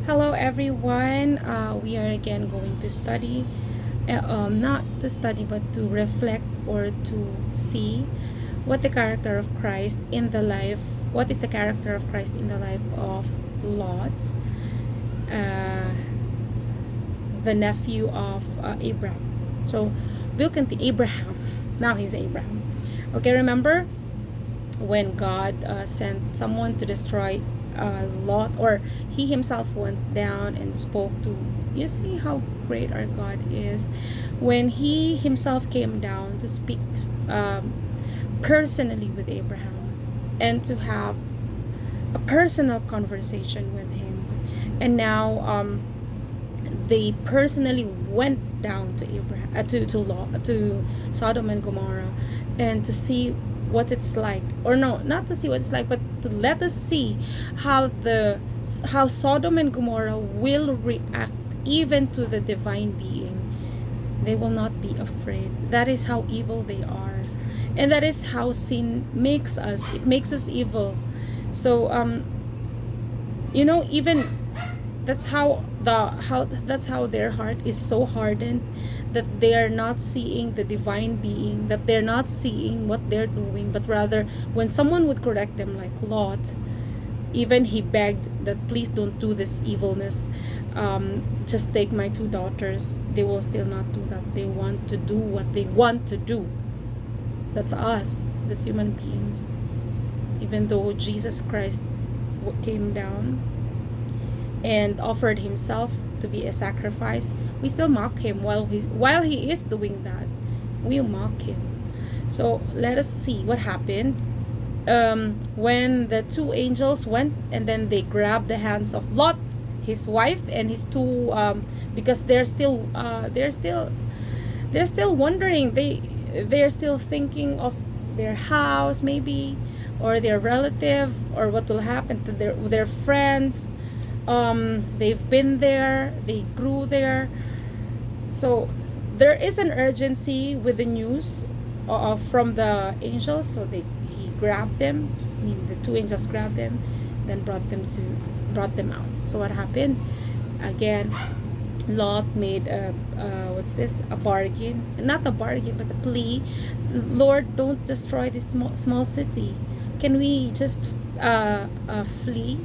Hello, everyone. We are again going to study, not to study, but to reflect or to see what the character of Christ in the life, what is the character of Christ in the life of Lot, uh, the nephew of Abraham. So, we'll continue. Abraham. Now he's Abraham. Okay, remember when God sent someone to destroy Lot, or he himself went down and spoke to, you see how great our God is, when he himself came down to speak personally with Abraham and to have a personal conversation with him. And now they personally went down to Abraham, to Sodom and Gomorrah, and to see what it's like, or no, not to see what it's like, but to let us see how Sodom and Gomorrah will react even to the divine being. They will not be afraid. That is how evil they are, and that is how sin makes us. It makes us evil. So even that's how their heart is so hardened, that they are not seeing the divine being, that they're not seeing what they're doing, but rather when someone would correct them, like Lot, even he begged that please don't do this evilness, just take my two daughters. They will still not do that. They want to do what they want to do. That's us, that's human beings. Even though Jesus Christ came down and offered himself to be a sacrifice, we still mock him while he is doing that. We mock him. So let us see what happened when the two angels went and then they grabbed the hands of Lot, his wife, and his two, because they're still wondering. They're still thinking of their house, maybe, or their relative, or what will happen to their friends. They've been there, they grew there. So there is an urgency with the news from the angels. So he grabbed them. I mean, the two angels grabbed them, then brought them out. So what happened? Again, Lot made a bargain, not a bargain, but a plea. Lord, don't destroy this small city. Can we just flee?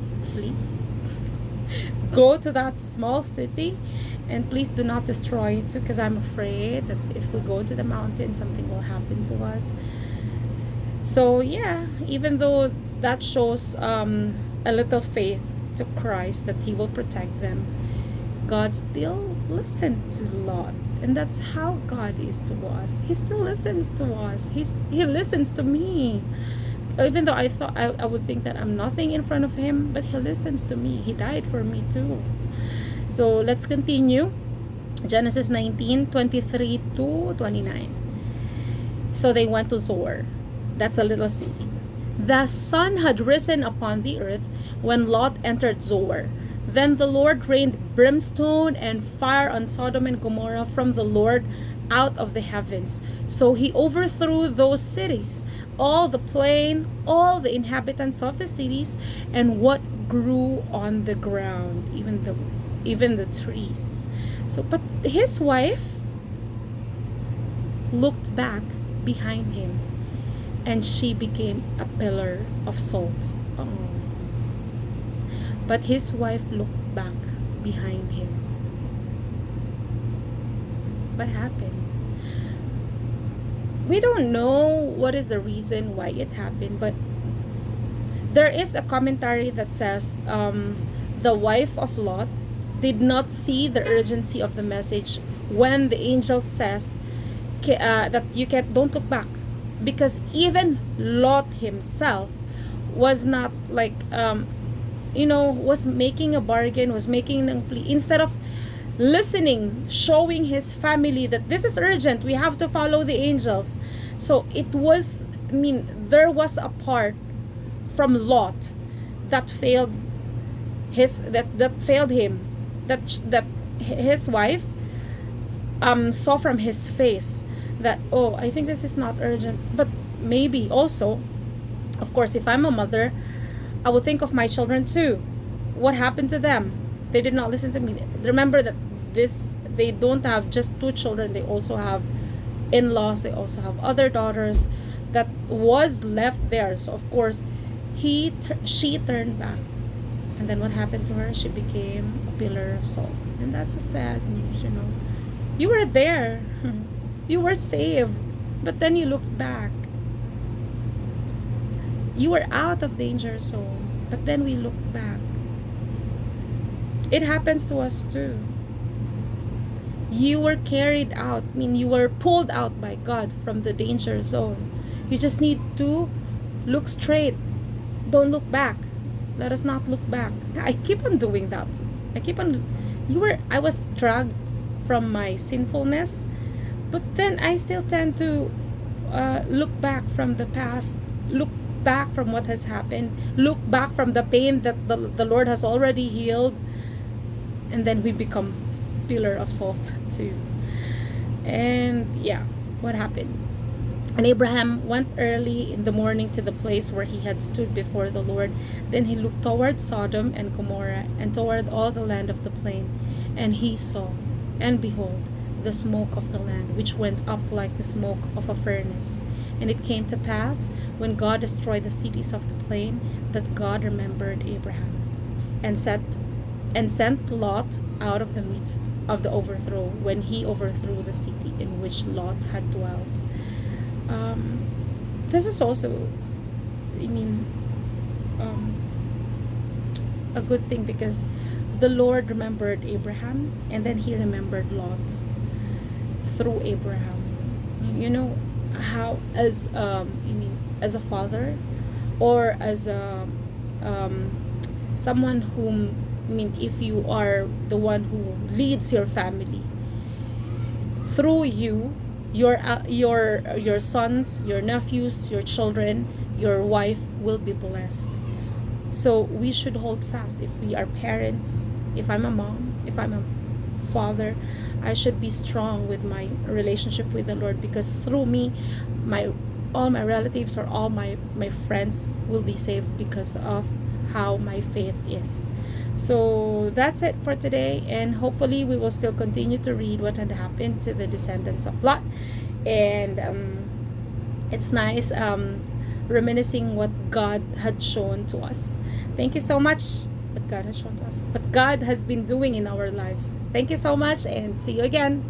Go to that small city, and please do not destroy it too, because I'm afraid that if we go to the mountain, something will happen to us. So yeah, even though that shows a little faith to Christ that he will protect them, God still listened to Lot. And that's how God is to us. He still listens to us. He listens to me. Even though I thought I would think that I'm nothing in front of him, but he listens to me. He died for me too. So let's continue. Genesis 19:23 to 29. So they went to Zoar. That's a little city. The sun had risen upon the earth when Lot entered Zoar. Then the Lord rained brimstone and fire on Sodom and Gomorrah from the Lord out of the heavens. So he overthrew those cities, all the plain, all the inhabitants of the cities, and what grew on the ground, even the trees. So, but his wife looked back behind him, and she became a pillar of salt. Oh. But his wife looked back behind him. What happened? We don't know what is the reason why it happened, but there is a commentary that says the wife of Lot did not see the urgency of the message when the angel says that don't look back, because even Lot himself was not like was making a bargain, was making a plea, instead of listening, showing his family that this is urgent, we have to follow the angels. So there was a part from Lot that failed him, that his wife saw from his face that, oh, I think this is not urgent. But maybe also, of course, if I'm a mother, I would think of my children too. What happened to them? They did not listen to me. Remember that this they don't have just two children. They also have in-laws. They also have other daughters that was left there. So of course, she turned back, and then what happened to her? She became a pillar of salt, and that's a sad news. You were there, you were saved, but then you looked back. You were out of danger zone, but then we looked back. It happens to us too. You were carried out, you were pulled out by God from the danger zone. You just need to look straight. Don't look back. Let us not look back. I keep on doing that. I was dragged from my sinfulness, but then I still tend to look back from the past, look back from what has happened, look back from the pain that the Lord has already healed, and then we become pillar of salt too. And yeah, what happened? And Abraham went early in the morning to the place where he had stood before the Lord. Then he looked toward Sodom and Gomorrah and toward all the land of the plain. And he saw, and behold, the smoke of the land, which went up like the smoke of a furnace. And it came to pass, when God destroyed the cities of the plain, that God remembered Abraham, and sent Lot out of the midst of the overthrow, when he overthrew the city in which Lot had dwelt. This is also, a good thing, because the Lord remembered Abraham, and then he remembered Lot through Abraham. How, as as a father, or as a someone whom, if you are the one who leads your family, through you, your sons, your nephews, your children, your wife will be blessed. So we should hold fast. If we are parents, if I'm a mom, if I'm a father, I should be strong with my relationship with the Lord, because through me, all my relatives or all my friends will be saved because of how my faith is. So that's it for today, and hopefully we will still continue to read what had happened to the descendants of Lot. And it's nice reminiscing what God had shown to us. Thank you so much. What God has shown to us, what God has been doing in our lives. Thank you so much, and see you again.